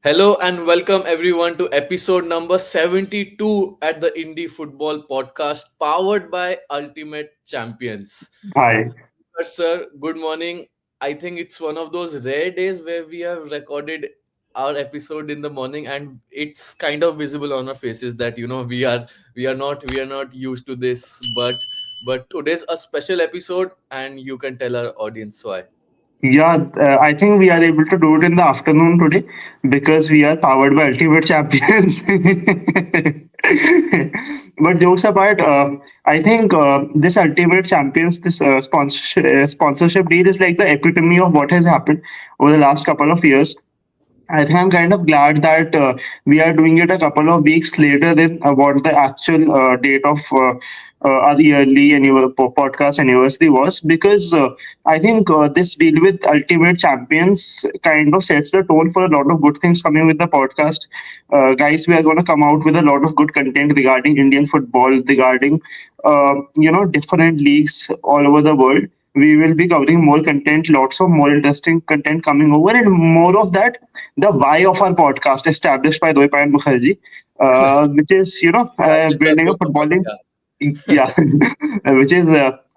Hello and welcome everyone to episode number 72 at the Indie Football Podcast powered by Ultimate Champions. Hi. Sir, good morning. I think it's one of those rare days where we have recorded our episode in the morning and it's kind of visible on our faces that we are not used to this, but today's a special episode and you can tell our audience why. Yeah, I think we are able to do it in the afternoon today because we are powered by Ultimate Champions. But jokes apart, I think this Ultimate Champions, this sponsorship deal is like the epitome of what has happened over the last couple of years. I think I'm kind of glad that we are doing it a couple of weeks later than what the actual date of our yearly podcast anniversary was, because I think this deal with Ultimate Champions kind of sets the tone for a lot of good things coming with the podcast. Guys, we are going to come out with a lot of good content regarding Indian football, regarding different leagues all over the world. We will be covering more content, lots of more interesting content coming over, and more of that, the why of our podcast established by Dwaipayan Mukherjee, which is, Established by building a both of us, footballing, yeah. yeah, which is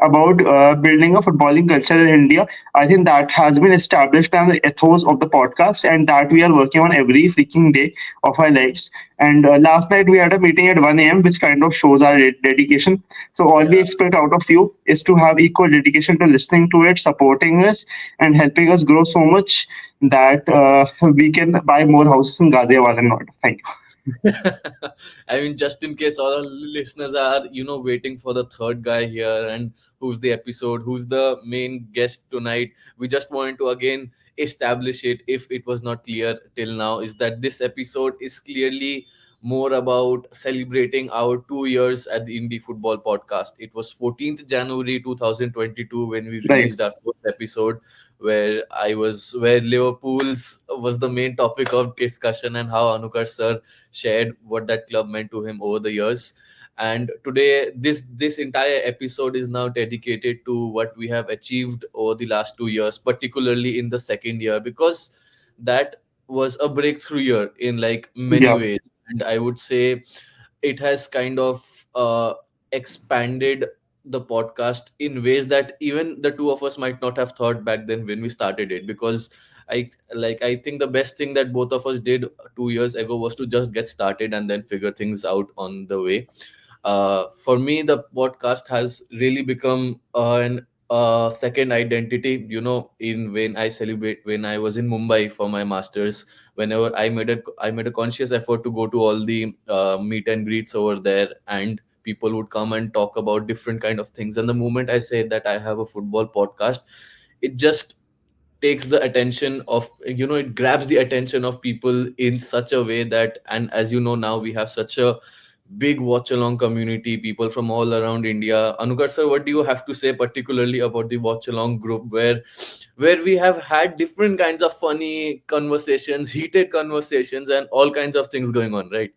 about building a footballing culture in India. I think that has been established as the ethos of the podcast, and that we are working on every freaking day of our lives. And last night we had a meeting at 1 a.m., which kind of shows our dedication. So all we Yeah. expect out of you is to have equal dedication to listening to it, supporting us, and helping us grow so much that we can buy more houses in Ghaziabad and not. Thank you. I mean, just in case all our listeners are, waiting for the third guy here and who's the episode, who's the main guest tonight, we just wanted to again establish it if it was not clear till now, is that this episode is clearly more about celebrating our 2 years at the Indie Football Podcast. It was 14th January 2022 when we Right. released our fourth episode where Liverpool's was the main topic of discussion and how Anukarsh sir shared what that club meant to him over the years. And today, this entire episode is now dedicated to what we have achieved over the last 2 years, particularly in the second year, because that was a breakthrough year in like many Yeah. ways. And I would say it has kind of expanded the podcast in ways that even the two of us might not have thought back then when we started it, because I think the best thing that both of us did 2 years ago was to just get started and then figure things out on the way. For me, the podcast has really become an second identity. In when I was in Mumbai for my masters, whenever I made a conscious effort to go to all the meet and greets over there, and people would come and talk about different kind of things. And the moment I say that I have a football podcast, it just takes the attention of, it grabs the attention of people in such a way that, and as you know, now we have such a big watch along community, people from all around India. Anukar sir, what do you have to say particularly about the watch along group, where we have had different kinds of funny conversations, heated conversations, and all kinds of things going on, right?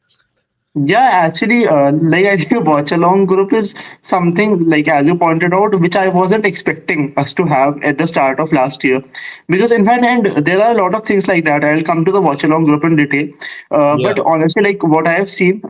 Yeah, actually, like I think a watch along group is something like, as you pointed out, which I wasn't expecting us to have at the start of last year. Because in fact, and there are a lot of things like that. I'll come to the watch along group in detail. Yeah. But honestly, like what I have seen,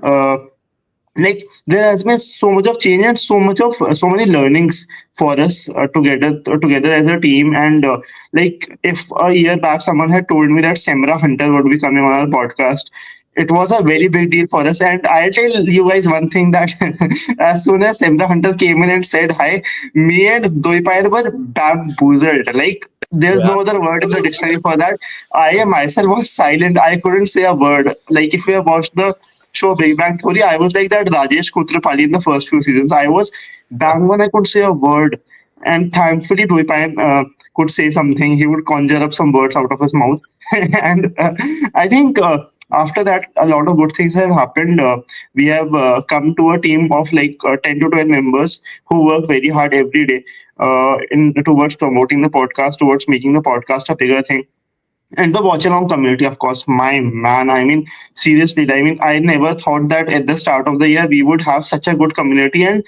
like there has been so much of change and so many learnings for us together as a team. And like if a year back someone had told me that Semra Hunter would be coming on our podcast, it was a very big deal for us. And I'll tell you guys one thing, that as soon as Semra Hunter came in and said hi, me and Doipayan were bamboozled. Like there's Yeah. no other word in the dictionary for that. I myself was silent. I couldn't say a word. Like if you have watched the show Big Bang Theory, I was like that Rajesh Kutrapali in the first few seasons. I was bang on. I could say a word, and thankfully Dwaipayan could say something. He would conjure up some words out of his mouth, and I think. After that, a lot of good things have happened. We have come to a team of like 10 to 12 members who work very hard every day in towards promoting the podcast, towards making the podcast a bigger thing. And the watch along community, of course, my man. I mean, seriously, I mean, I never thought that at the start of the year we would have such a good community and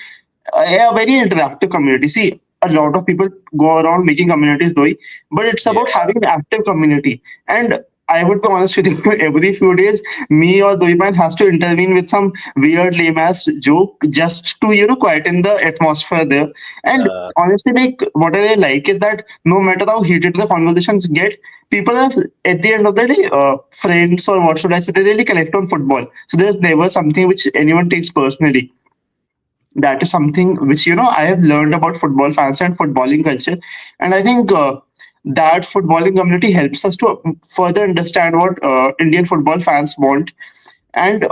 a very interactive community. See, a lot of people go around making communities, though, but it's Yeah. about having an active community. And I would be honest with you, every few days, me or Dwaipayan has to intervene with some weird lame ass joke just to, quieten the atmosphere there. And Yeah, honestly, like, what I like is that no matter how heated the conversations get, people are, at the end of the day, friends, or what should I say, they really connect on football. So there's never something which anyone takes personally. That is something which I have learned about football fans and footballing culture. And I think that footballing community helps us to further understand what Indian football fans want, and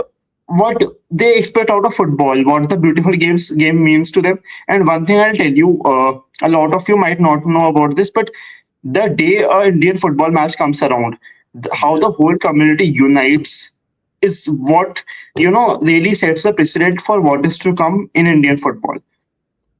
what they expect out of football, what the beautiful game means to them. And one thing I'll tell you, a lot of you might not know about this, but the day a Indian football match comes around, how yeah, the whole community unites is what really sets the precedent for what is to come in Indian football.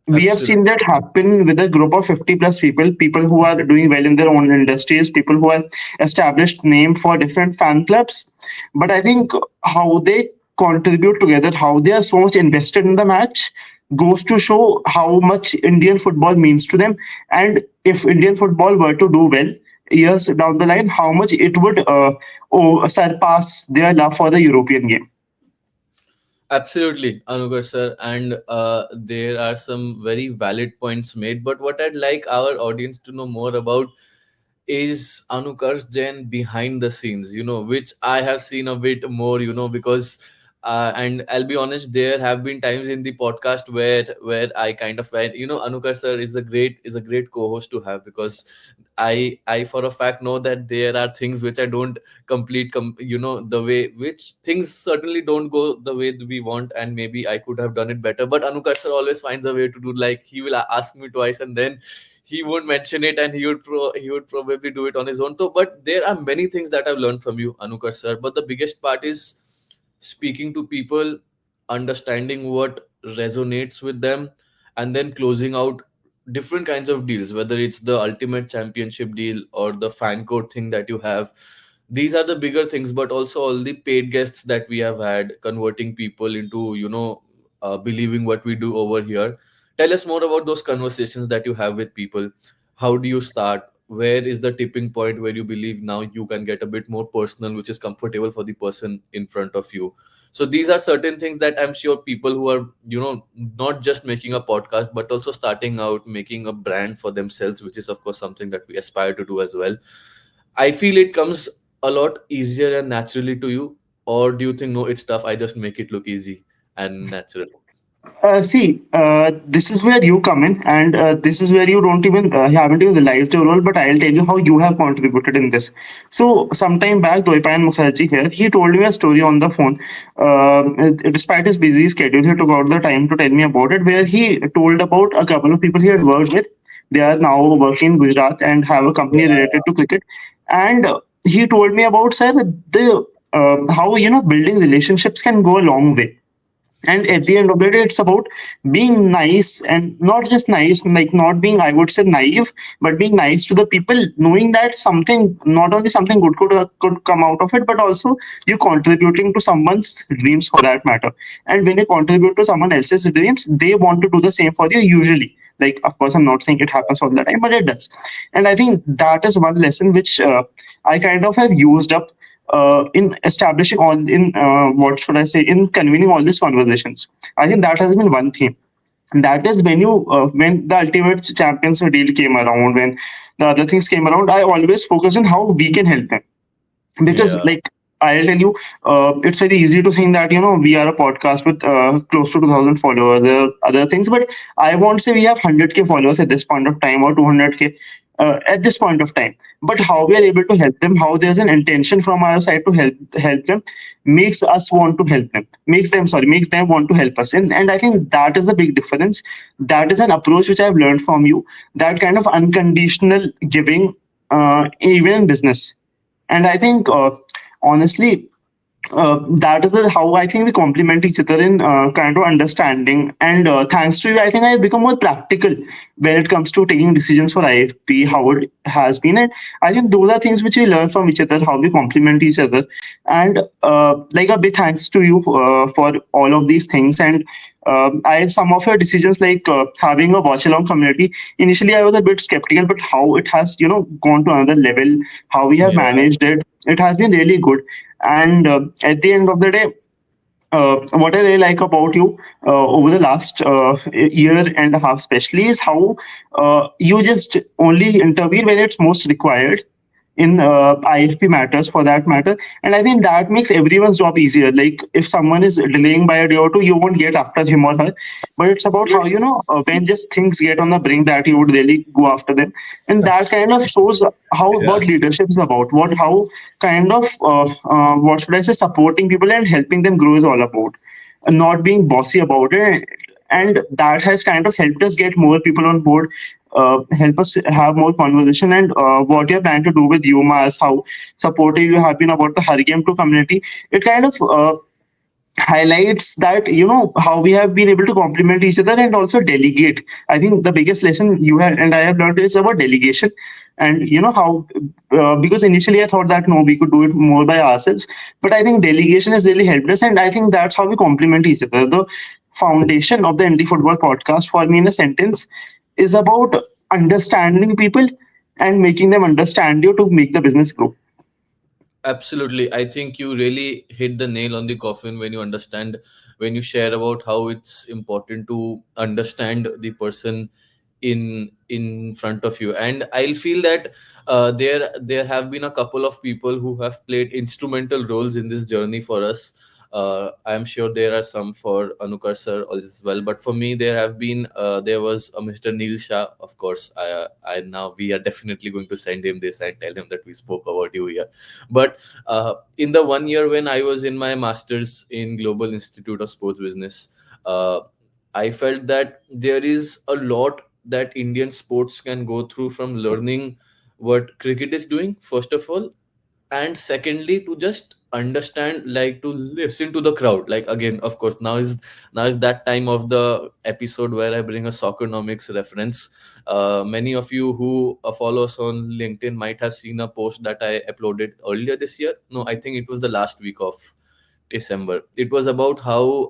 We have seen that absolutely. happen with a group of 50 plus people who are doing well in their own industries, people who have established name for different fan clubs. But I think how they contribute together, how they are so much invested in the match, goes to show how much Indian football means to them. And if Indian football were to do well years down the line, how much it would surpass their love for the European game. Absolutely, Anugar sir, and there are some very valid points made. But what I'd like our audience to know more about is Anukarsh Jain behind the scenes, which I have seen a bit more, because and I'll be honest, there have been times in the podcast where I kind of went, Anukarsh sir is a great co-host to have, because I for a fact know that there are things which I don't the way which things certainly don't go the way we want, and maybe I could have done it better. But Anukarsh sir always finds a way to do, like he will ask me twice and then he won't mention it, and he would probably do it on his own. So, but there are many things that I've learned from you, Anukar sir. But the biggest part is speaking to people, understanding what resonates with them, and then closing out different kinds of deals, whether it's the ultimate championship deal or the fan code thing that you have. These are the bigger things, but also all the paid guests that we have had, converting people into believing what we do over here. Tell us more about those conversations that you have with people. How do you start? Where is the tipping point where you believe now you can get a bit more personal, which is comfortable for the person in front of you? So these are certain things that I'm sure people who are, not just making a podcast, but also starting out making a brand for themselves, which is, of course, something that we aspire to do as well. I feel it comes a lot easier and naturally to you, or do you think, no, it's tough, I just make it look easy and natural? See, this is where you come in, and this is where you don't even haven't even realized your role. But I'll tell you how you have contributed in this. So, sometime back, Dwaipayan Mukherjee here, he told me a story on the phone. Despite his busy schedule, he took out the time to tell me about it, where he told about a couple of people he had worked with. They are now working in Gujarat and have a company related to cricket. And he told me about, sir, the how building relationships can go a long way. And at the end of the day, it's about being nice, and not just nice, like not being, I would say, naive, but being nice to the people, knowing that something, not only something good could come out of it, but also you contributing to someone's dreams for that matter. And when you contribute to someone else's dreams, they want to do the same for you usually. Like, of course, I'm not saying it happens all the time, but it does. And I think that is one lesson which I kind of have used up in establishing all in what should I say, in convening all these conversations. I think that has been one theme. And that is when when the ultimate champions deal came around, when the other things came around, I always focus on how we can help them. Because, Yeah, like, I'll tell you, it's very easy to think that we are a podcast with close to 2,000 followers or other things, but I won't say we have 100K followers at this point of time, or 200K at this point of time. But how we are able to help them, how there's an intention from our side to help them, makes us want to help them, makes them want to help us. And I think that is the big difference. That is an approach which I've learned from you. That kind of unconditional giving, even in business. And I think, honestly, that is how I think we complement each other in kind of understanding. And thanks to you, I think I have become more practical when it comes to taking decisions for IFP, how it has been. And I think those are things which we learn from each other, how we complement each other. And like, a big thanks to you for all of these things. And I some of your decisions like having a watch along community. Initially, I was a bit skeptical, but how it has gone to another level, how we have Yeah, managed it, it has been really good. And at the end of the day, what I really like about you over the last year and a half, especially, is how you just only intervene when it's most required in IFP matters for that matter. And I think that makes everyone's job easier. Like if someone is delaying by a day or two, you won't get after him or her. But it's about how, when just things get on the brink that you would really go after them. And that kind of shows how yeah. what leadership is about, how kind of, what should I say, supporting people and helping them grow is all about. Not being bossy about it. And that has kind of helped us get more people on board, help us have more conversation. And what you're planning to do with UMass, how supportive you have been about the Hurricane 2 community, it kind of highlights that how we have been able to complement each other and also delegate. I think the biggest lesson you have and I have learned is about delegation. And how, because initially I thought that no, we could do it more by ourselves, but I think delegation has really helped us, and I think that's how we complement each other. The foundation of the Indie Football Podcast, for me, in a sentence, is about understanding people and making them understand you to make the business grow. Absolutely. I think you really hit the nail on the coffin when you understand, when you share about how it's important to understand the person in front of you. And I'll feel that there have been a couple of people who have played instrumental roles in this journey for us. I'm sure there are some for Anukar sir as well, but for me there was a Mr. Neil Shah. Of course, I now we are definitely going to send him this and tell him that we spoke about you here. But in the 1 year when I was in my master's in Global Institute of Sports Business, uh, I felt that there is a lot that Indian sports can go through, from learning what cricket is doing, first of all, and secondly to just understand, like to listen to the crowd. Like again, of course, now is that time of the episode where I bring a soccernomics reference. Many of you who follow us on LinkedIn might have seen a post that I uploaded earlier this year. No, I think it was the last week of December. It was about how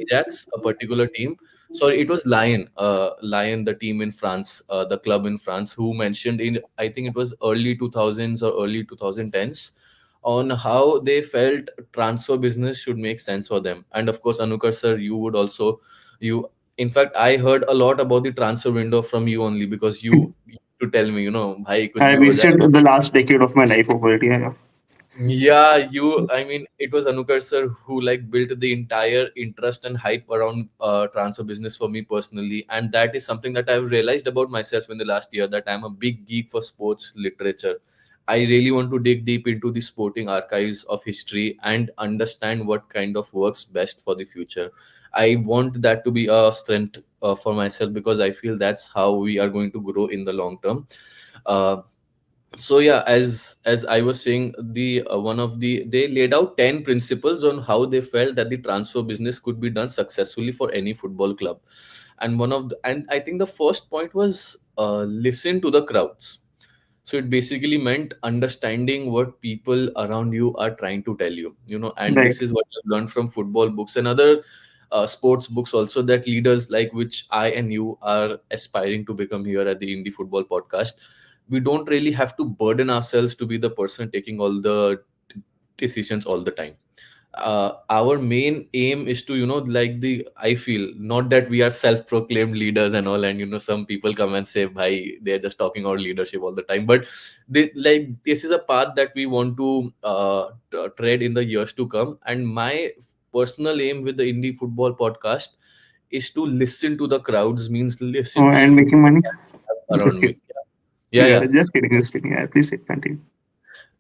Ajax, a particular team, sorry, it was Lion, the team in France, the club in France, who mentioned in, I think it was early 2000s or early 2010s, on how they felt transfer business should make sense for them. And of course, Anukar sir, you would also, you, in fact, I heard a lot about the transfer window from you only because you to tell me, bhai kuch I bhi ho wasted jaye. the last decade of my life over it. Yeah, yeah. Yeah, I mean, it was Anukar sir who like built the entire interest and hype around transfer business for me personally. And that is something that I've realized about myself in the last year, that I'm a big geek for sports literature. I really want to dig deep into the sporting archives of history and understand what kind of works best for the future. I want that to be a strength for myself, because I feel that's how we are going to grow in the long term. Uh, so yeah, as I was saying, the one of the they laid out 10 principles on how they felt that the transfer business could be done successfully for any football club. And and I think the first point was listen to the crowds. So it basically meant understanding what people around you are trying to tell you, and Right. this is what I've learned from football books and other sports books also, that leaders like which I and you are aspiring to become here at the Indie Football Podcast, we don't really have to burden ourselves to be the person taking all the decisions all the time. Our main aim is to, like, the I feel, not that we are self-proclaimed leaders and all, and some people come and say, bhai, they're just talking about leadership all the time, but this is a path that we want to tread in the years to come. And my personal aim with the Indie Football Podcast is to listen to the crowds, means listen Oh, to the and football making money? Just around me. kidding. Yeah, Yeah, yeah. just kidding. Just kidding. Yeah, please say, continue.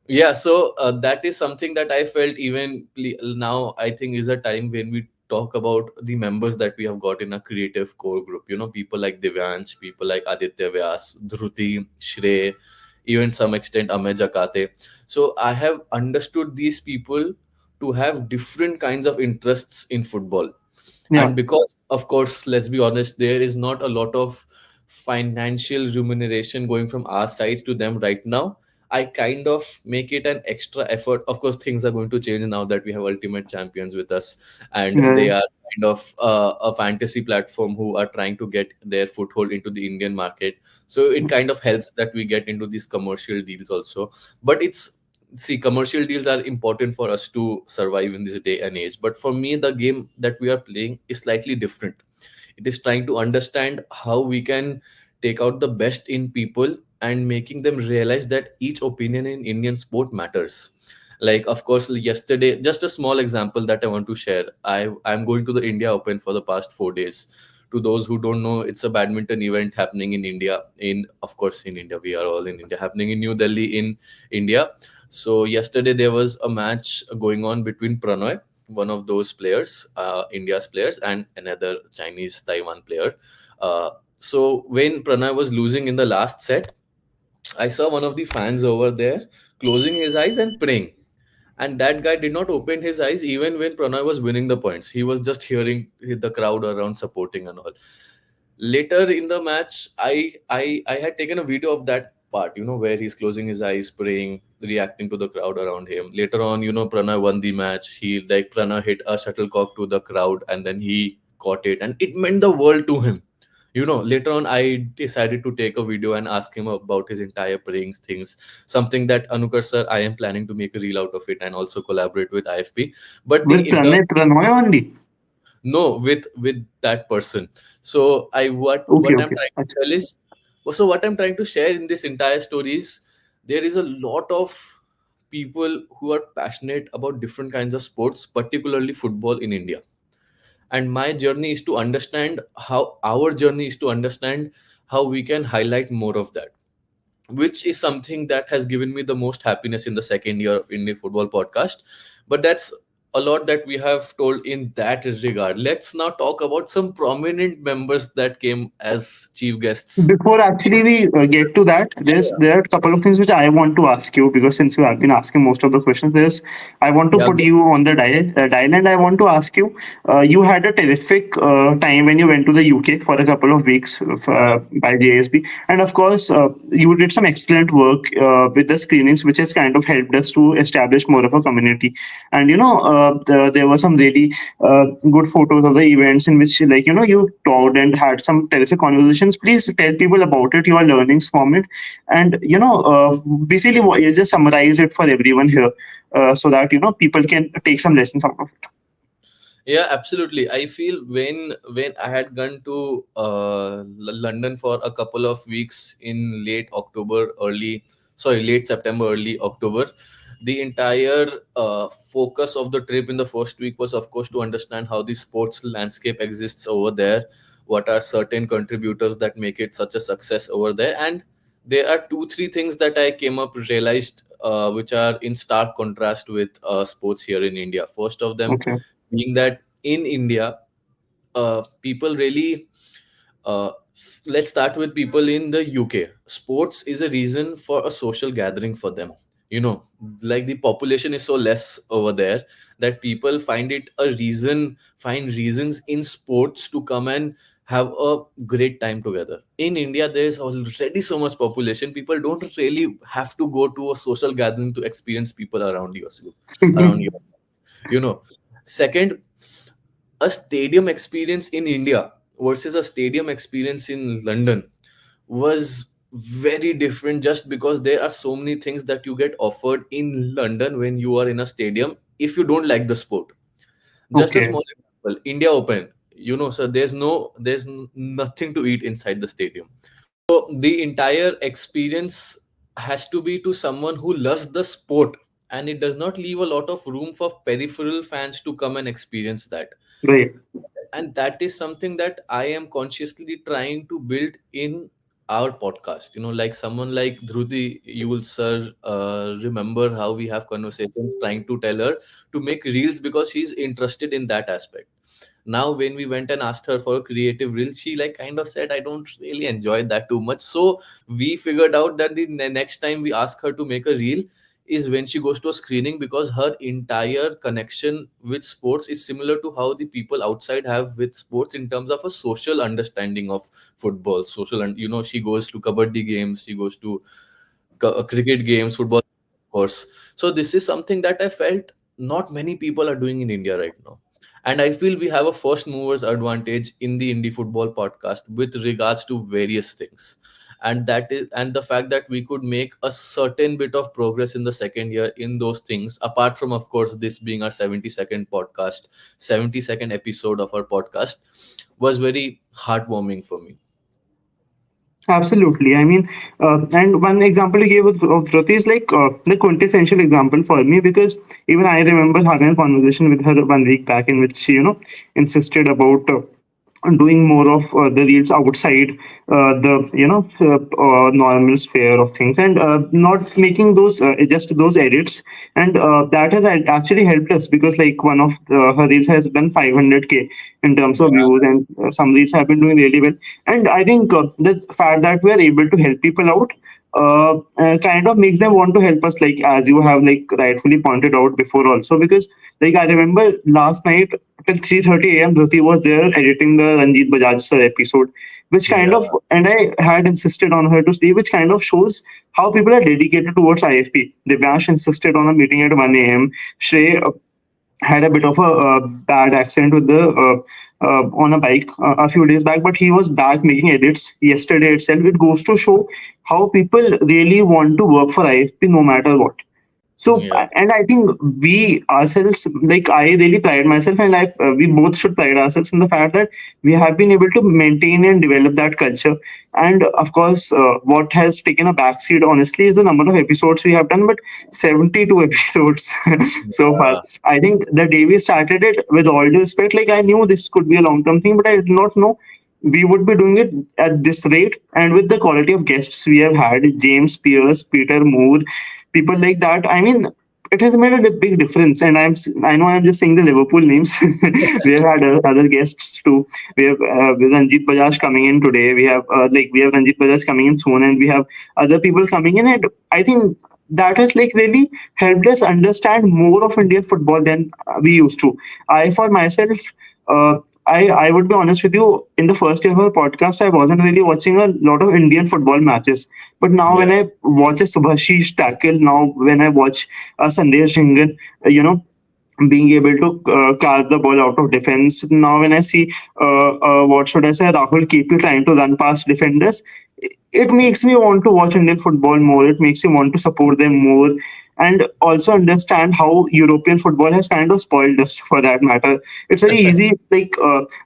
Yeah, so that is something that I felt even now. I think is a time when we talk about the members that we have got in a creative core group. People like Divyansh, people like Aditya Vyas, Dhruti, Shrey, even some extent Amey Jakate. So I have understood these people to have different kinds of interests in football. Yeah, And because, of course, let's be honest, there is not a lot of financial remuneration going from our sides to them right now. I kind of make it an extra effort. Of course, things are going to change now that we have ultimate champions with us, and yeah, they yeah. are kind of a fantasy platform who are trying to get their foothold into the Indian market. So it kind of helps that we get into these commercial deals also. But it's, see, commercial deals are important for us to survive in this day and age. But for me, the game that we are playing is slightly different. It is trying to understand how we can take out the best in people and making them realize that each opinion in Indian sport matters. Like, of course, yesterday, just a small example that I want to share. I'm going to the India Open for the past 4 days. To those who don't know, it's a badminton event happening in India. Of course, in India, we are all in India, happening in New Delhi in India. So yesterday there was a match going on between Pranoy, one of those players, India's players, and another Chinese Taiwan player. So when Pranay was losing in the last set, I saw one of the fans over there closing his eyes and praying. And that guy did not open his eyes even when Pranay was winning the points. He was just hearing the crowd around supporting and all. Later in the match, I had taken a video of that part, where he's closing his eyes, praying, reacting to the crowd around him. Later on, Pranay won the match. Pranay hit a shuttlecock to the crowd and then he caught it, and it meant the world to him. Later on, I decided to take a video and ask him about his entire praying things, something that Anukarsh sir, I am planning to make a reel out of it and also collaborate with IFP. But With the inter Pranay only. no, with that person. So I Okay, what I'm okay. trying to Achha. tell is, so what I'm trying to share in this entire story is, there is a lot of people who are passionate about different kinds of sports, particularly football in India. And my journey is to understand how our journey is to understand how we can highlight more of that, which is something that has given me the most happiness in the second year of Indian Football Podcast. But that's a lot that we have told in that regard. Let's now talk about some prominent members that came as chief guests. Before actually we get to that, there are a couple of things which I want to ask you, because since you have been asking most of the questions, I want to Yeah, put go. you on the dial, and I want to ask you. You had a terrific time when you went to the UK for a couple of weeks by JSB, and of course you did some excellent work with the screenings, which has kind of helped us to establish more of a community. And there were some really good photos of the events in which, like, you talked and had some terrific conversations. Please tell people about it, your learnings from it, and basically you just summarize it for everyone here, so that people can take some lessons out of it. Yeah, absolutely. I feel when I had gone to London for a couple of weeks in late October, late September, early October, the entire focus of the trip in the first week was, of course, to understand how the sports landscape exists over there, what are certain contributors that make it such a success over there, and there are two, three things that I came up realized, which are in stark contrast with sports here in India. First of them Okay, being that in India, people really, let's start with people in the UK. Sports is a reason for a social gathering for them. You know, like the population is so less over there that people find reasons in sports to come and have a great time together. In India, there is already so much population. People don't really have to go to a social gathering to experience people around you. You know, second, a stadium experience in India versus a stadium experience in London was very different, just because there are so many things that you get offered in London when you are in a stadium if you don't like the sport. Just a okay, small example, India Open, so there's nothing to eat inside the stadium. So the entire experience has to be to someone who loves the sport, and it does not leave a lot of room for peripheral fans to come and experience that. great. And that is something that I am consciously trying to build in our podcast. Like someone like Dhruti, you will, sir, remember how we have conversations trying to tell her to make reels because she's interested in that aspect. Now when we went and asked her for a creative reel, she like kind of said, I don't really enjoy that too much. So we figured out that the next time we ask her to make a reel is when she goes to a screening, because her entire connection with sports is similar to how the people outside have with sports in terms of a social understanding of football, social, and she goes to kabaddi games, she goes to cricket games, football, of course. So this is something that I felt not many people are doing in India right now. And I feel we have a first movers advantage in the indie football podcast with regards to various things. And that is, and the fact that we could make a certain bit of progress in the second year in those things, apart from of course this being our 70-second podcast, 70-second episode of our podcast, was very heartwarming for me. Absolutely. I mean, and one example you gave of Dhruti is like the quintessential example for me, because even I remember having a conversation with her 1 week back in which she, insisted about doing more of the reels outside the normal sphere of things, and not making those just those edits. And that has actually helped us, because like one of her reels has done 500K in terms of Yeah, views, and some reels have been doing really well. And I think the fact that we are able to help people out kind of makes them want to help us, like as you have like rightfully pointed out before also. Because like I remember last night till 3:30 a.m. Dhruti was there editing the Ranjit Bajaj sir episode, which kind yeah, of, and I had insisted on her to stay, which kind of shows how people are dedicated towards IFP. Divyash insisted on a meeting at 1 a.m. Shrey had a bit of a bad accident with the on a bike a few days back, but he was back making edits yesterday itself. It goes to show how people really want to work for IFP no matter what. So, yeah, and I think we ourselves, like I really pride myself, and we both should pride ourselves in the fact that we have been able to maintain and develop that culture. And of course, what has taken a backseat, honestly, is the number of episodes we have done, but 72 episodes so far. yeah, I think the day we started it, with all due respect, like I knew this could be a long term thing, but I did not know we would be doing it at this rate and with the quality of guests we have had. James Pierce, Peter Moore, people like that. I mean, it has made a big difference. And I know I'm just saying the Liverpool names. We have had other guests too. We have Ranjit Bajaj coming in today. We have Ranjit Bajaj coming in soon, and we have other people coming in. And I think that has like really helped us understand more of Indian football than we used to. I, for myself, uh, I would be honest with you. In the first year of our podcast, I wasn't really watching a lot of Indian football matches. But now, yeah, when I watch a Subhashish tackle, now when I watch a Sandesh Jhingan, being able to carve the ball out of defense. Now, when I see, what should I say, Rahul KP trying to run past defenders, it makes me want to watch Indian football more. It makes me want to support them more, and also understand how European football has kind of spoiled us for that matter. It's very easy. Like,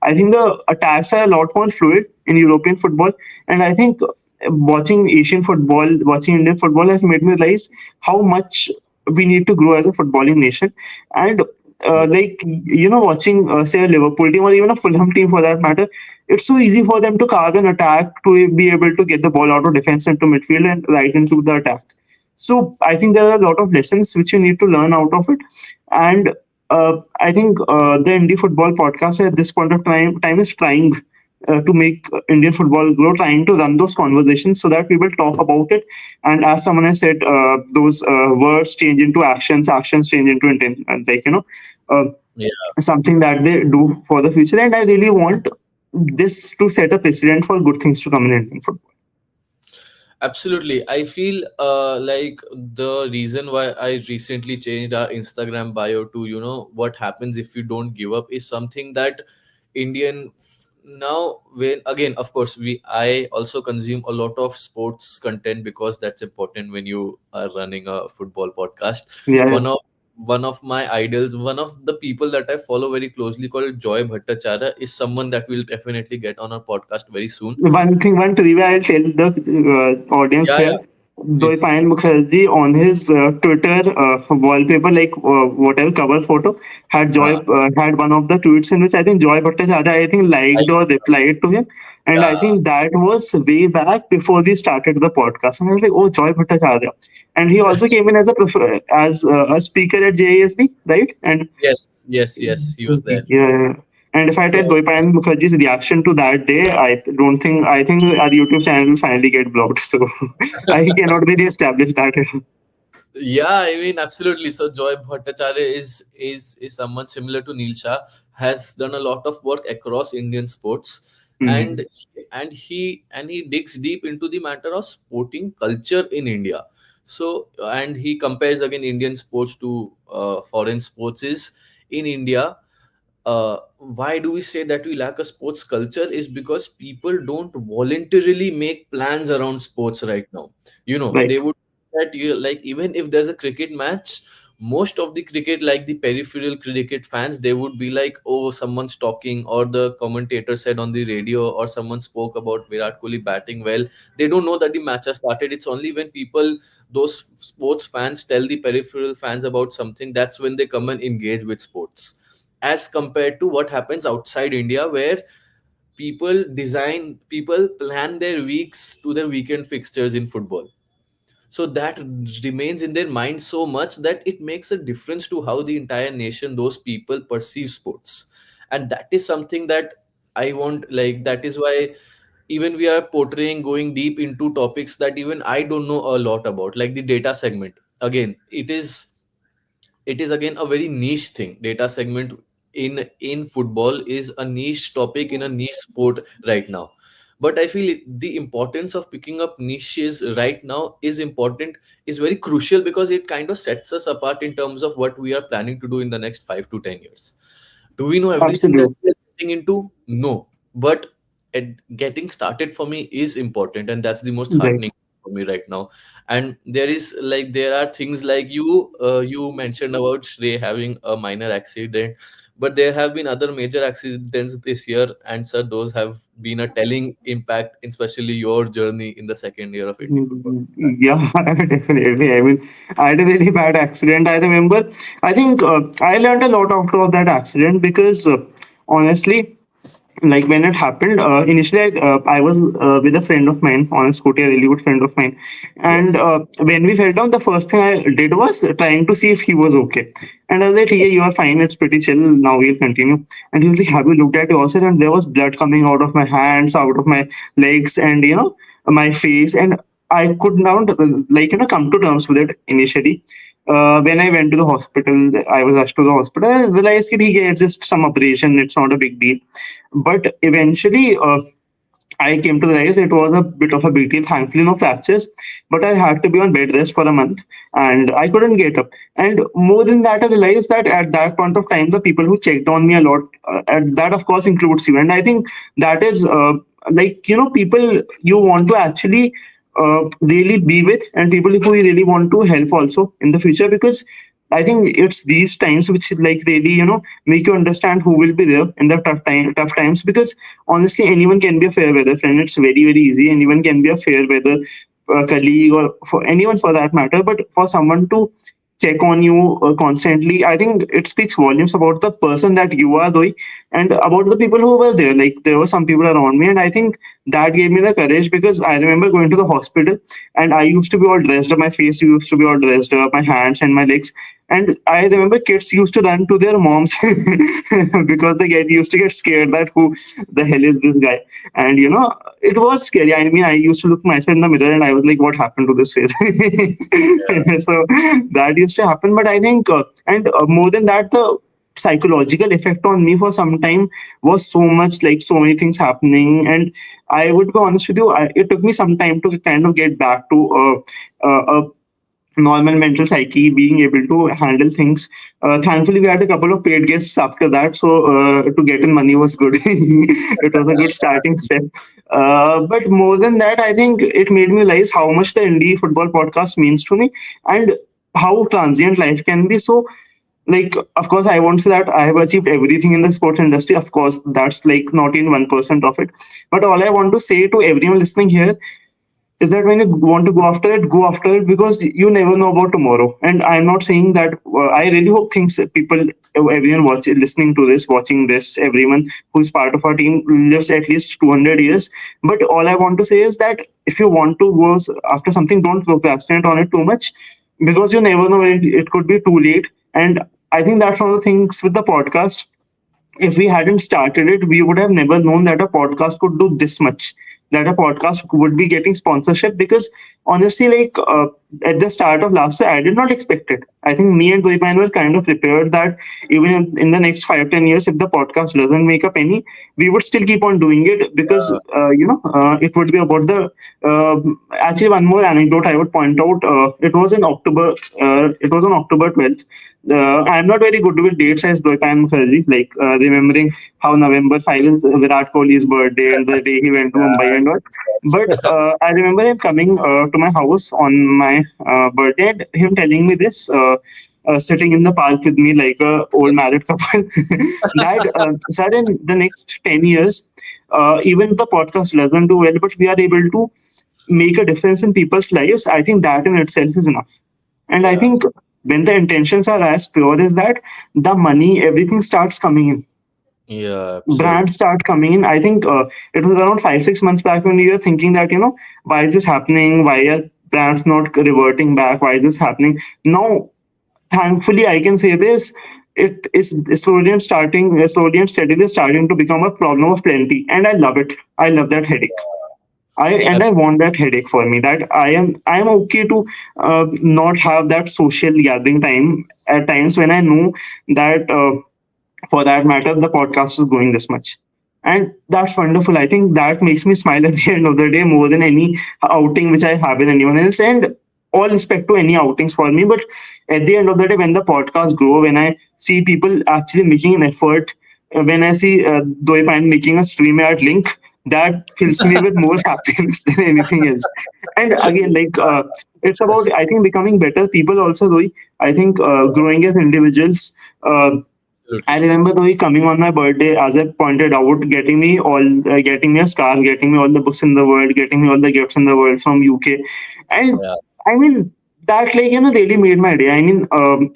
I think the attacks are a lot more fluid in European football, and I think watching Asian football, watching Indian football has made me realize how much we need to grow as a footballing nation. And like watching say a Liverpool team or even a Fulham team for that matter, it's so easy for them to carve an attack, to be able to get the ball out of defense into midfield and right into the attack. So I think there are a lot of lessons which you need to learn out of it. And I think the Indie Football podcast at this point of time is trying to make Indian football grow, trying to run those conversations so that people talk about it. And as someone has said, those words change into actions, actions change into intent, and uh, yeah. something that they do for the future. And I really want this to set a precedent for good things to come in Indian football. Absolutely. I feel like the reason why I recently changed our Instagram bio to, what happens if you don't give up, is something that Indian now, when again, of course, I also consume a lot of sports content because that's important when you are running a football podcast. Yeah. One of one of my idols, one of the people that I follow very closely, called Joy Bhattacharya, is someone that we'll definitely get on our podcast very soon. One trivia I'll tell the audience Yeah, here. yeah. Please. Dwaipayan Mukherjee on his Twitter wallpaper, like whatever cover photo, had one of the tweets in which I think Joy Bhattacharya, I think, I, liked or replied to him, and I yeah, think that was way back before we started the podcast. And I was like, oh, Joy Bhattacharya, and he also came in as a speaker at JASB, right? And yes, yes, yes. He was there. yeah. And if I tell So Dwaipayan Mukherjee's reaction to that day, I think our YouTube channel will finally get blocked. So I cannot really establish that. yeah, I mean, absolutely. So Joy Bhattacharya is someone similar to Neil Shah, has done a lot of work across Indian sports, Mhm. and he digs deep into the matter of sporting culture in India. So and he compares again Indian sports to foreign sports. Is in India, why do we say that we lack a sports culture is because people don't voluntarily make plans around sports right now. Right. They would that you like, even if there's a cricket match, most of the cricket, like the peripheral cricket fans, they would be like, oh, someone's talking, or the commentator said on the radio, or someone spoke about Virat Kohli batting well. They don't know that the match has started. It's only when people, those sports fans, tell the peripheral fans about something, that's when they come and engage with sports, as compared to what happens outside India, where people plan their weeks to their weekend fixtures in football. So that remains in their mind so much that it makes a difference to how the entire nation, those people, perceive sports. And that is something that I want, like, that is why even we are portraying, going deep into topics that even I don't know a lot about, like the data segment. Again, it is again a very niche thing. Data segment in football is a niche topic in a niche sport right now. But I feel the importance of picking up niches right now is important, is very crucial, because it kind of sets us apart in terms of what we are planning to do in the next 5 to 10 years. Do we know everything that Absolutely. we are getting into? No. But getting started for me is important, and that's the most Right. heartening for me right now. And there are things like you mentioned about Shrey having a minor accident, but there have been other major accidents this year, and sir, those have been a telling impact, especially your journey in the second year of indie football. Yeah, definitely. I mean, I had a really bad accident. I remember. I think I learned a lot out of that accident because, honestly, like when it happened, initially I was with a friend of mine on a scooty, a really good friend of mine, and Yes. when we fell down, the first thing I did was trying to see if he was okay. And I was like, yeah, you are fine, it's pretty chill, now we'll continue. And he was like, have you looked at yourself? And there was blood coming out of my hands, out of my legs, and my face. And I could not come to terms with it initially. When I went to the hospital, I was rushed to the hospital. I realized that he had just some abrasion. It's not a big deal. But eventually, I came to realize it was a bit of a big deal. Thankfully, no fractures, but I had to be on bed rest for a month and I couldn't get up. And more than that, I realized that at that point of time, the people who checked on me a lot, and that of course includes you. And I think that is people you want to actually really be with, and people who you really want to help also in the future, because I think it's these times which like really make you understand who will be there in the tough times. Because honestly, anyone can be a fair weather friend. It's very very easy. Anyone can be a fair weather colleague, or for anyone for that matter. But for someone to check on you constantly, I think it speaks volumes about the person that you are doing, and about the people who were there. Like there were some people around me, and I think that gave me the courage, because I remember going to the hospital and I used to be all dressed up. My face used to be all dressed up, my hands and my legs. And I remember kids used to run to their moms because they used to get scared that who the hell is this guy. And it was scary. I mean, I used to look myself in the mirror and I was like, what happened to this face? So that used to happen. But I think, and more than that, the psychological effect on me for some time was so much, like so many things happening. And I would be honest with you, it took me some time to kind of get back to a normal mental psyche, being able to handle things. Thankfully, we had a couple of paid guests after that, so to get in money was good. It was a good starting step. But more than that, I think it made me realize how much the indie football podcast means to me, and how transient life can be. So, like, of course, I won't say that I have achieved everything in the sports industry. Of course, that's like not in 1% of it. But all I want to say to everyone listening here is that when you want to go after it, because you never know about tomorrow. And I'm not saying that I really hope things people, everyone listening to this, watching this, everyone who's part of our team lives at least 200 years. But all I want to say is that if you want to go after something, don't procrastinate on it too much, because you never know when it could be too late. And I think that's one of the things with the podcast. If we hadn't started it, we would have never known that a podcast could do this much, that a podcast would be getting sponsorship. Because honestly, like, at the start of last year, I did not expect it. I think me and Dwaipayan were kind of prepared that even in the next 5-10 years, if the podcast doesn't make a penny, we would still keep on doing it because it would be about the. Actually, one more anecdote I would point out. It was in October. It was on October 12th. I'm not very good with dates as Dwaipayan Mukherjee, like remembering how November 5 is Virat Kohli's birthday and the day he went to Mumbai and all. But I remember him coming to my house on my birthday and him telling me this, sitting in the park with me like a old married couple, that sir, in the next 10 years, even the podcast doesn't do well, but we are able to make a difference in people's lives. I think that in itself is enough. And I Yeah, think when the intentions are as pure as that, the money, everything starts coming in, yeah, brands absolutely. start coming in. I think it was around 5-6 months back when we were thinking that, why is this happening? Why are brands not reverting back? Why is this happening? Now, thankfully, I can say this. It is slowly and steadily starting to become a problem of plenty, and I love it. I love that headache. I Ab- want that headache for me. That I am okay to not have that social gathering time at times when I know that. For that matter, the podcast is going this much. And that's wonderful. I think that makes me smile at the end of the day more than any outing which I have with anyone else. And all respect to any outings for me. But at the end of the day, when the podcast grow, when I see people actually making an effort, when I see Dwaipayan making a StreamYard link, that fills me with more happiness than anything else. And again, like it's about, I think, becoming better people also, though. I think growing as individuals. I Absolutely. remember though he coming on my birthday, as I pointed out, getting me a scarf, getting me all the books in the world, getting me all the gifts in the world from UK, and Yeah, I mean that really made my day. I mean,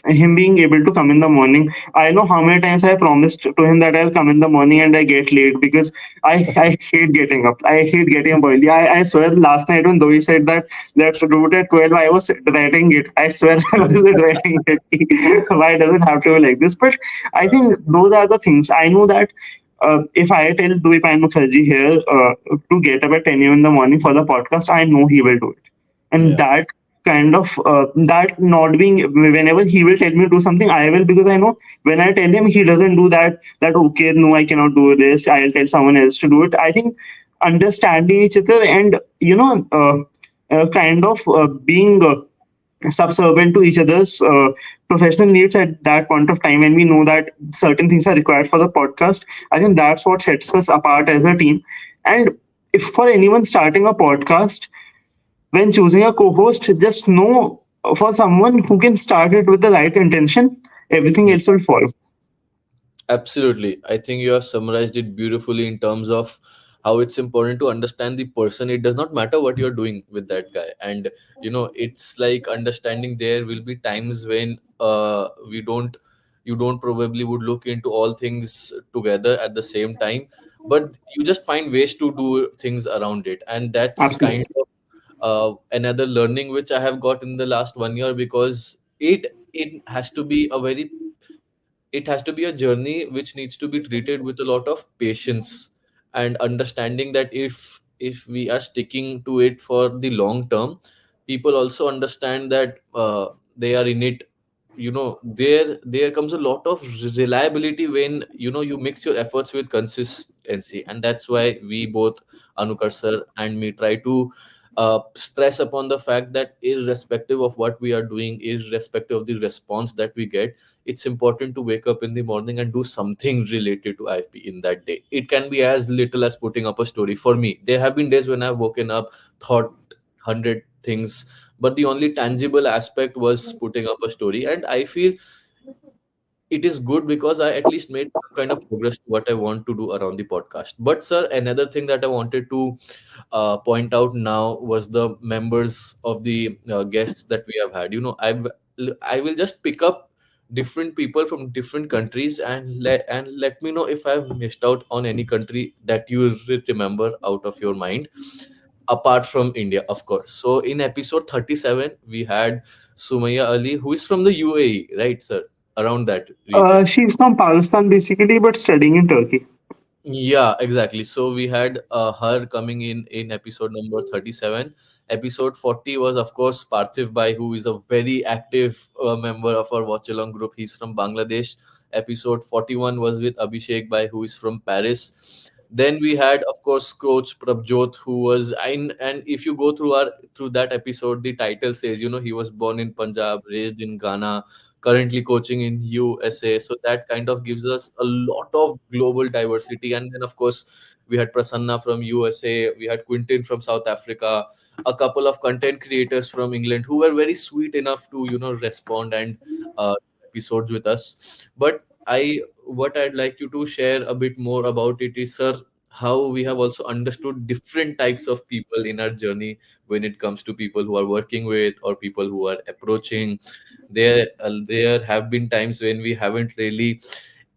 him being able to come in the morning. I know how many times I promised to him that I'll come in the morning and I get late because I hate getting up. I hate getting up early. I swear last night when Doi said that let's do it at 12, I was dreading it. I swear I was dreading it. Why does it have to be like this? But I think those are the things. I know that if I tell Dwaipayan Mukherjee here to get up at 10 a.m. in the morning for the podcast, I know he will do it. And yeah, that kind of that not being, whenever he will tell me to do something, I will, because I know when I tell him he doesn't do that, that okay, no, I cannot do this, I'll tell someone else to do it. I think understanding each other and kind of being subservient to each other's professional needs at that point of time, when we know that certain things are required for the podcast. I think that's what sets us apart as a team. And if for anyone starting a podcast, when choosing a co-host, just know, for someone who can start it with the right intention, everything yeah. else will follow. Absolutely. I think you have summarized it beautifully in terms of how it's important to understand the person. It does not matter what you're doing with that guy. And, it's like understanding there will be times when you don't probably would look into all things together at the same time, but you just find ways to do things around it. And that's kind Absolutely. of another learning which I have got in the last 1 year, because it has to be a very it has to be a journey which needs to be treated with a lot of patience and understanding that if we are sticking to it for the long term, people also understand that they are in it. There comes a lot of reliability when you mix your efforts with consistency, and that's why we both, Anukar sir and me, try to stress upon the fact that irrespective of what we are doing, irrespective of the response that we get, it's important to wake up in the morning and do something related to IFP in that day. It can be as little as putting up a story. For me, there have been days when I've woken up, thought 100 things, but the only tangible aspect was putting up a story. And I feel it is good because I at least made some kind of progress to what I want to do around the podcast. But sir, another thing that I wanted to point out now was the members of the guests that we have had. I will just pick up different people from different countries and let me know if I've missed out on any country that you remember out of your mind, apart from India, of course. So in episode 37, we had Sumaya Ali, who is from the UAE, right, sir? Around that region. She's from Pakistan basically, but studying in Turkey. Yeah, exactly. So we had her coming in episode number 37, Episode 40 was, of course, Parthiv Bhai, who is a very active member of our watch along group. He's from Bangladesh. Episode 41 was with Abhishek Bhai, who is from Paris. Then we had, of course, Coach Prabjot, who was and if you go through that episode, the title says, he was born in Punjab, raised in Ghana, currently coaching in USA. So that kind of gives us a lot of global diversity. And then, of course, we had Prasanna from USA, we had Quintin from South Africa, a couple of content creators from England who were very sweet enough to respond and episodes with us. But I what I'd like you to share a bit more about it is, sir, how we have also understood different types of people in our journey when it comes to people who are working with or people who are approaching. There have been times when we haven't really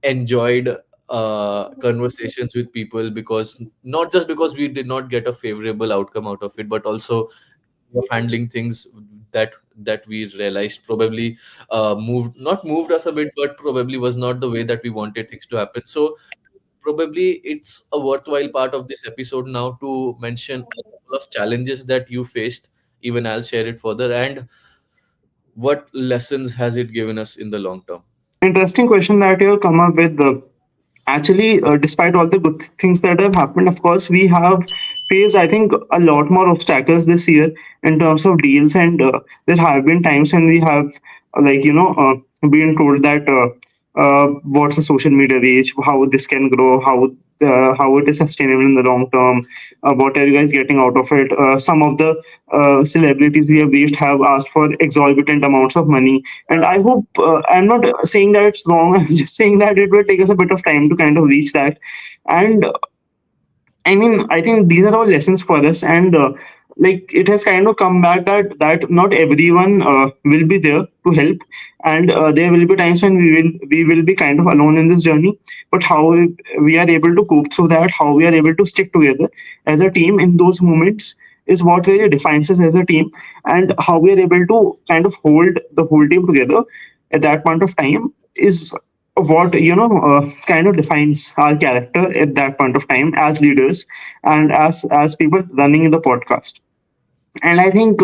enjoyed conversations with people, because not just because we did not get a favorable outcome out of it, but also of handling things that we realized probably moved us a bit, but probably was not the way that we wanted things to happen. So probably it's a worthwhile part of this episode now to mention a couple of challenges that you faced. Even I'll share it further, and what lessons has it given us in the long term. Interesting question that you have come up with. Actually, despite all the good things that have happened, of course, we have faced, I think, a lot more obstacles this year in terms of deals. And there have been times when we have, been told that what's the social media reach, how this can grow, how it is sustainable in the long term, what are you guys getting out of it. Some of the celebrities we have reached have asked for exorbitant amounts of money, and I hope, I'm not saying that it's wrong. I'm just saying that it will take us a bit of time to kind of reach that. And I mean, I think these are all lessons for us, and like it has kind of come back that not everyone will be there to help, and there will be times when we will be kind of alone in this journey. But how we are able to cope through that, how we are able to stick together as a team in those moments, is what really defines us as a team, and how we are able to kind of hold the whole team together at that point of time is what kind of defines our character at that point of time as leaders and as people running in the podcast. And I think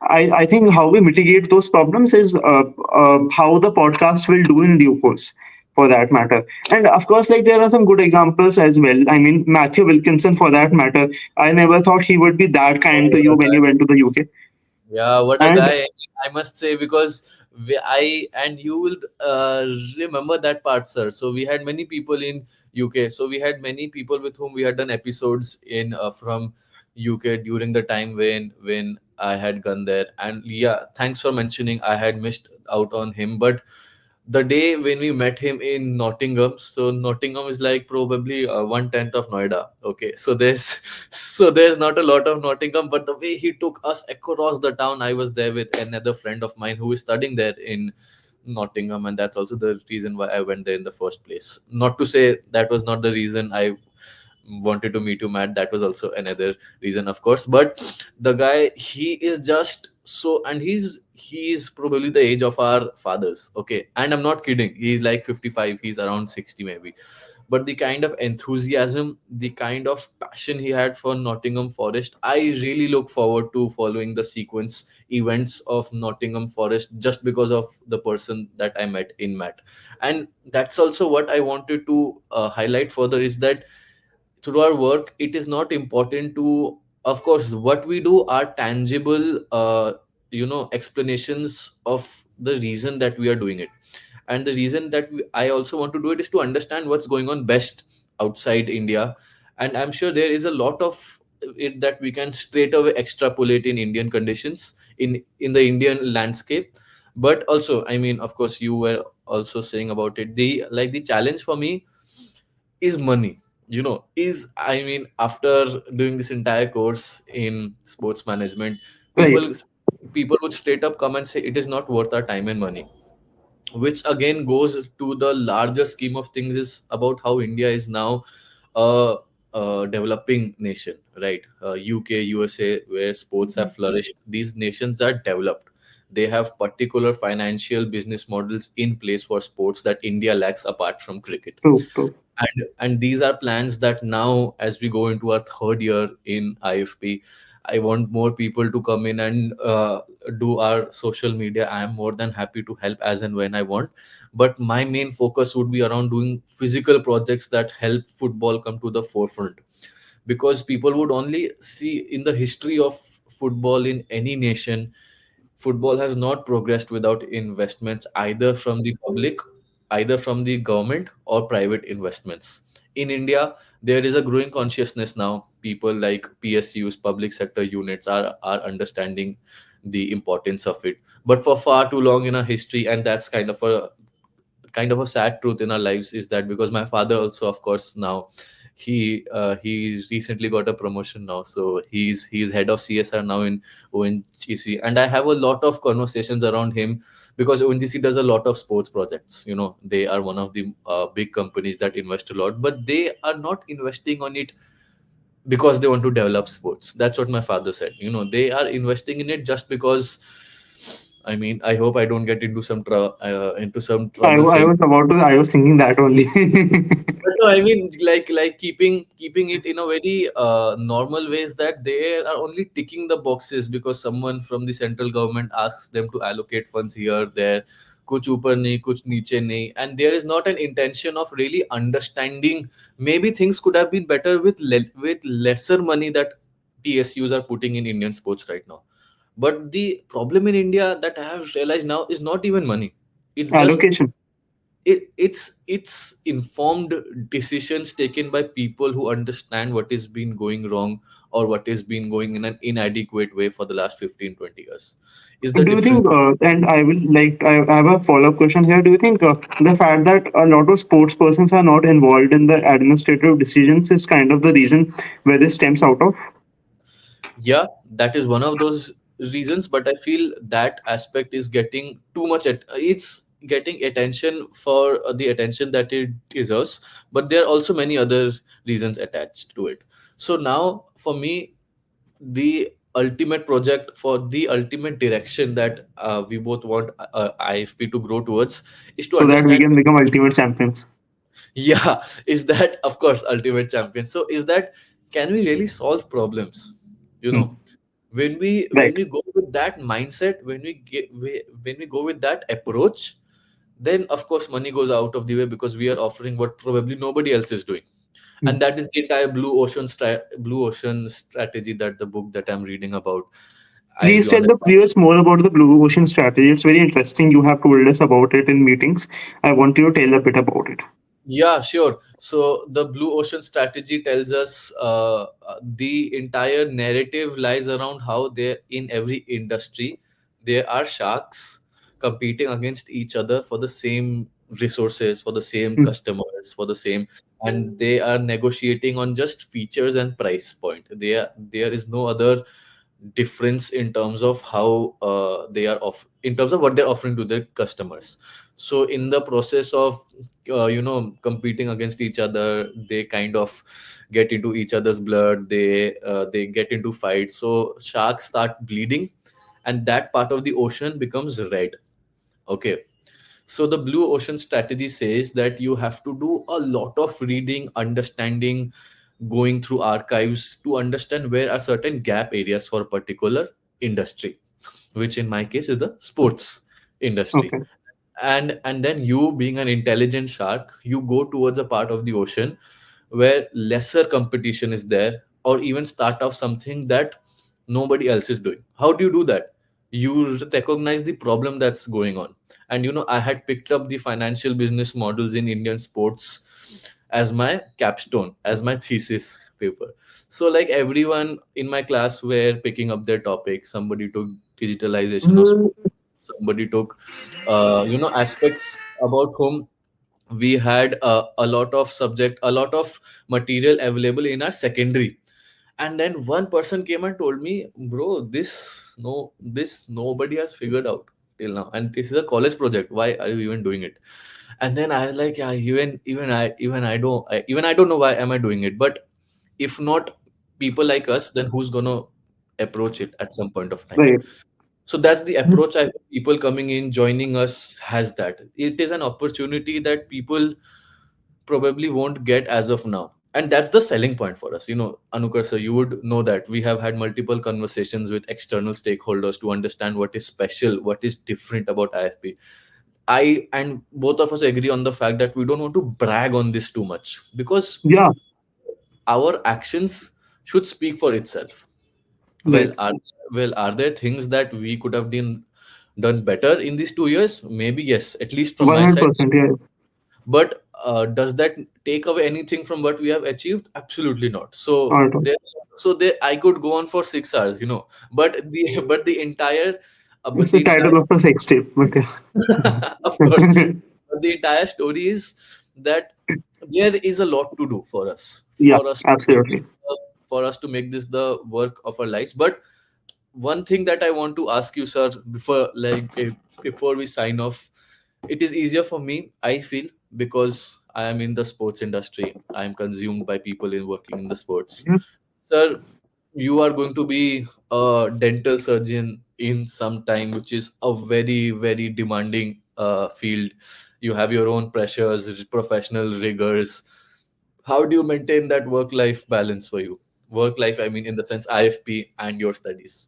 I think how we mitigate those problems is how the podcast will do in due course, for that matter. And of course, like, there are some good examples as well. I mean, Matthew Wilkinson, for that matter, I never thought he would be that Oh, kind to what you a when guy. you went to the UK. Yeah, what a And guy. I must say, because I and you will remember that part, sir. So we had many people in UK. So we had many people with whom we had done episodes in from UK during the time when I had gone there. And yeah, thanks for mentioning. I had missed out on him, but the day when we met him in Nottingham. So Nottingham is like probably 1/10 of Noida. Okay, so there's so there's not a lot of Nottingham, but the way he took us across the town, I was there with another friend of mine who is studying there in Nottingham, and that's also the reason why I went there in the first place. Not to say that was not the reason I wanted to meet you, Matt. That was also another reason, of course. But the guy, he is just so, and he's probably the age of our fathers. Okay, and I'm not kidding. He's like 55. He's around 60 maybe. But the kind of enthusiasm, the kind of passion he had for Nottingham Forest, I really look forward to following the sequence events of Nottingham Forest just because of the person that I met in Matt. And that's also what I wanted to highlight further, is that through our work it is not important to, of course, what we do are tangible explanations of the reason that we are doing it. And the reason that I also want to do it is to understand what's going on best outside India. And I'm sure there is a lot of it that we can straight away extrapolate in Indian conditions, in the Indian landscape. But also, I mean, of course, you were also saying about it, the challenge for me is money. Is I mean, after doing this entire course in sports management, right, people would straight up come and say it is not worth our time and money, which again goes to the larger scheme of things, is about how India is now a, a developing nation, right? UK, USA, where sports have flourished, these nations are developed. They have particular financial business models in place for sports that India lacks apart from cricket. true, true. And these are plans that now, as we go into our third year in IFP, I want more people to come in and do our social media. I am more than happy to help as and when I want. But my main focus would be around doing physical projects that help football come to the forefront, because people would only see in the history of football in any nation, football has not progressed without investments either from the public, either from the government, or private investments. In India, there is a growing consciousness now. People like PSUs, public sector units, are understanding the importance of it. But for far too long in our history, and that's kind of a sad truth in our lives, is that because my father also, of course, now he recently got a promotion now, so he's head of CSR now in ONGC, and I have a lot of conversations around him, because ONGC does a lot of sports projects. They are one of the big companies that invest a lot, but they are not investing on it because they want to develop sports. That's what my father said. They are investing in it just because, I mean, I hope I don't get into some trouble I saying. was about to. I was thinking that only. But no, I mean, like keeping it in a very normal ways, that they are only ticking the boxes because someone from the central government asks them to allocate funds here, there, kuch upar nahi, kuch niche nahi, and there is not an intention of really understanding. Maybe things could have been better with with lesser money that PSUs are putting in Indian sports right now. But the problem in India that I have realized now is not even money. It's just Allocation. it's informed decisions taken by people who understand what is been going wrong, or what is been going in an inadequate way for the last 15-20 years, is the Do you difference. think, and I will like, I have a follow up question here. Do you think the fact that a lot of sports persons are not involved in the administrative decisions is kind of the reason where this stems out of? Yeah, that is one of those reasons, but I feel that aspect is getting too much it's getting attention for the attention that it deserves, but there are also many other reasons attached to it. So now for me, the ultimate project, for the ultimate direction that we both want IFP to grow towards, is to So that we understand. can become ultimate champions. Yeah, is that, of course, ultimate champion. So is that, can we really solve problems? you Hmm. know when we Right. go with that mindset, when we go with that approach, then of course money goes out of the way, because we are offering what probably nobody else is doing. Hmm. And that is the entire blue ocean strategy, that the book that I'm reading about. I'll Please be tell honest. the viewers more about the Blue Ocean strategy. It's very interesting. You have told us about it in meetings. I want you to tell a bit about it. Yeah, sure. So the blue ocean strategy tells us the entire narrative lies around how there, in every industry, there are sharks competing against each other for the same resources, for the same Hmm. customers, for the same, and they are negotiating on just features and price point. There is no other difference in terms of how they are off in terms of what they're offering to their customers. So in the process of competing against each other, they kind of get into each other's blood. They get into fights, so sharks start bleeding, and that part of the ocean becomes red. Okay. So the blue ocean strategy says that you have to do a lot of reading, understanding, going through archives to understand where are certain gap areas for a particular industry, which in my case is the sports industry. Okay. And then, you being an intelligent shark, you go towards a part of the ocean where lesser competition is there, or even start off something that nobody else is doing. How do you do that? You recognize the problem that's going on. And I had picked up the financial business models in Indian sports as my capstone, as my thesis paper. So like everyone in my class were picking up their topics. Somebody took digitalization of sports, somebody took aspects about whom we had a lot of subject, a lot of material available in our secondary. And then one person came and told me, bro, this nobody has figured out till now, and this is a college project, why are you even doing it? And then I was like, yeah, even I don't know why am I doing it. But if not people like us, then who's gonna approach it at some point of time? Right. So that's the approach. I hope people coming in, joining us, has that. It is an opportunity that people probably won't get as of now. And that's the selling point for us. Anukar sir, you would know that we have had multiple conversations with external stakeholders to understand what is special, what is different about IFP. I and both of us agree on the fact that we don't want to brag on this too much, because Yeah, our actions should speak for itself. Well, right. are there things that we could have done better in these 2 years? Maybe yes, at least from my side. 100%. Yeah. But does that take away anything from what we have achieved? Absolutely not. Not at all. There I could go on for 6 hours, but the but the entire but It's the the entire title of a sex tape, but of course, yeah. but the entire story is that there is a lot to do for us, Yeah, absolutely. for us to make this the work of our lives. But one thing that I want to ask you, sir, before we sign off, it is easier for me, I feel, because I am in the sports industry. I am consumed by people in working in the sports. Yeah. Sir, you are going to be a dental surgeon in some time, which is a very, very demanding field. You have your own pressures, professional rigors. How do you maintain that work life balance for you? Work life, I mean, in the sense IFP and your studies.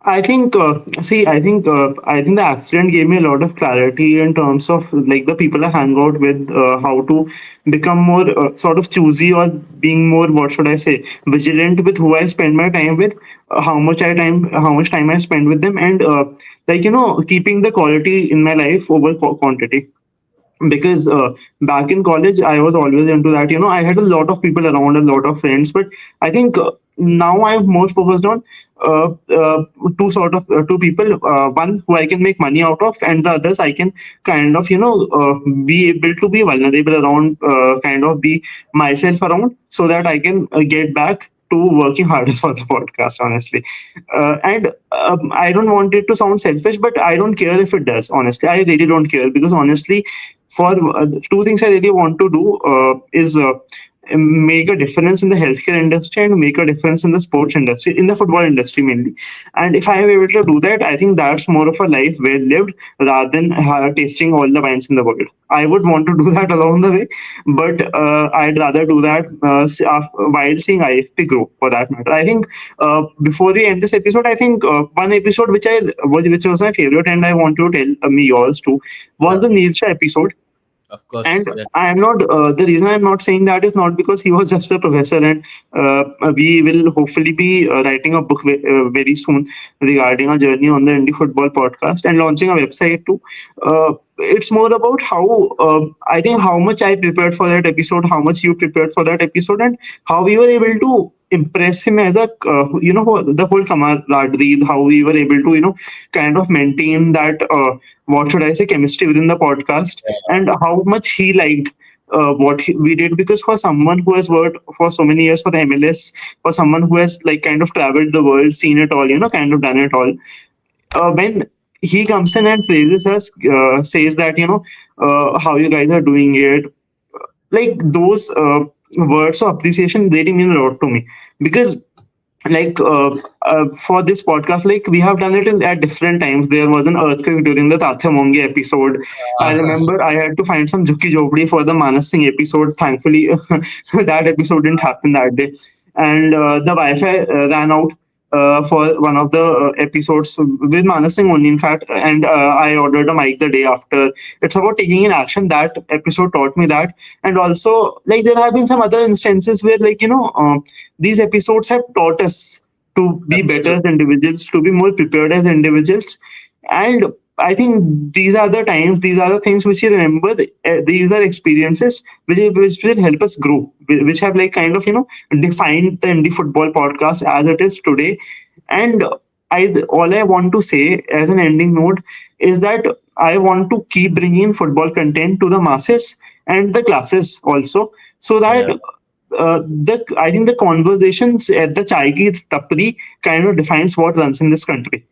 I think the accident gave me a lot of clarity in terms of like the people I hang out with, how to become more sort of choosy, or being more, what should I say, vigilant with who I spend my time with, how much time I spend with them, and keeping the quality in my life over quantity. Because back in college I was always into that. I had a lot of people around, a lot of friends, but I think now I'm more focused on uh, uh, two people, one who I can make money out of, and the others I can kind of be able to be vulnerable around, kind of be myself around, so that I can get back to working harder for the podcast, honestly. And I don't want it to sound selfish, but I don't care if it does. Honestly, I really don't care, because honestly, for two things I really want to do is make a difference in the healthcare industry, and make a difference in the sports industry, in the football industry mainly. And if I am able to do that, I think that's more of a life well lived, rather than tasting all the wines in the world. I would want to do that along the way, but I'd rather do that while seeing IFP grow, for that matter. I think before we end this episode, I think one episode which was my favorite, and I want to tell me yours too, was Yeah, the Nirsha episode. of And course. Yes. I am not, the reason I'm not saying that is not because he was just a professor, and we will hopefully be writing a book very soon regarding our journey on the Indie Football podcast, and launching a website too. It's more about how, I think, how much I prepared for that episode, how much you prepared for that episode, and how we were able to impress him as a, the whole camaraderie, how we were able to, kind of maintain that, what should I say, chemistry within the podcast, and how much he liked we did. Because for someone who has worked for so many years for the MLS, for someone who has like kind of traveled the world, seen it all, kind of done it all, when he comes in and praises us, says that, how you guys are doing it, like those words of appreciation really mean a lot to me. Because like for this podcast, like we have done it at different times. There was an earthquake during the Tatya Monge episode. I Uh, remember I had to find some Jhukki Jhopdi for the Manas Singh episode. Thankfully that episode didn't happen that day. And the Wi-Fi ran out for one of the episodes with Manas Singh only, in fact. And I ordered a mic the day after. It's about taking in action. That episode taught me that. And also, like, there have been some other instances where, like, these episodes have taught us to be better as Absolutely. individuals, to be more prepared as individuals. And I think these are the times, these are the things which you remember. These are experiences which will help us grow, which have like kind of, defined the indie football podcast as it is today. And all I want to say as an ending note is that I want to keep bringing football content to the masses and the classes also, so that Yeah. the I think the conversations at the chai ki tapri kind of defines what runs in this country.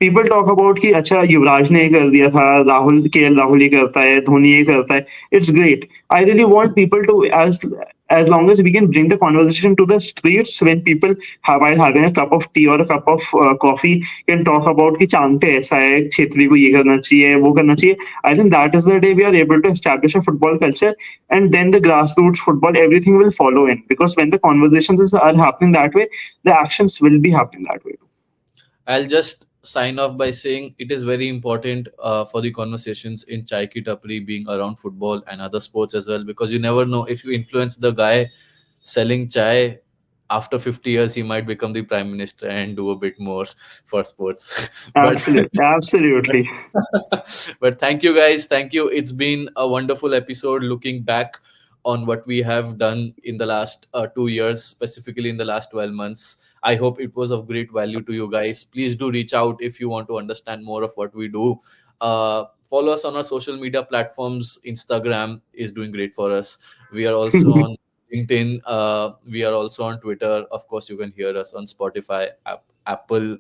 people talk about कि अच्छा युवराज ने ये कर दिया था, Rahul KL Rahul ये करता है, धोनी ये करता है. It's great. I really want people to, as long as we can bring the conversation to the streets, when people have, while having a cup of tea or a cup of coffee, can talk about कि चांगते ऐसा है, छेत्री को ये करना चाहिए, वो करना चाहिए. I think that is the day we are able to establish a football culture, and then the grassroots football, everything will follow in, because when the conversations are happening that way, the actions will be happening that way. I'll just sign off by saying it is very important for the conversations in Chai Ki Tapri being around football and other sports as well, because you never know, if you influence the guy selling chai, after 50 years he might become the prime minister and do a bit more for sports. but Absolutely, absolutely. but thank you guys, thank you. It's been a wonderful episode looking back on what we have done in the last 2 years, specifically in the last 12 months. I hope it was of great value to you guys. Please do reach out if you want to understand more of what we do. Follow us on our social media platforms. Instagram is doing great for us. We are also on LinkedIn. We are also on Twitter. Of course, you can hear us on Spotify, Apple,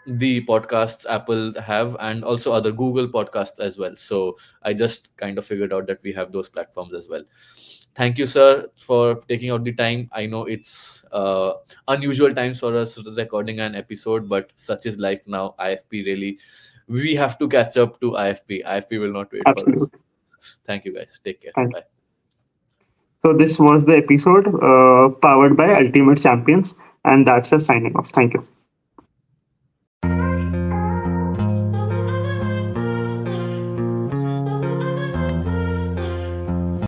the podcasts Apple have, and also other Google podcasts as well. So I just kind of figured out that we have those platforms as well. Thank you, sir, for taking out the time. I know it's unusual times for us recording an episode, but such is life now. IFP really, we have to catch up to IFP. IFP will not wait for us. Absolutely. Thank you, guys. Take care. Thank you. Bye. So this was the episode powered by Ultimate Champions, and that's a signing off. Thank you.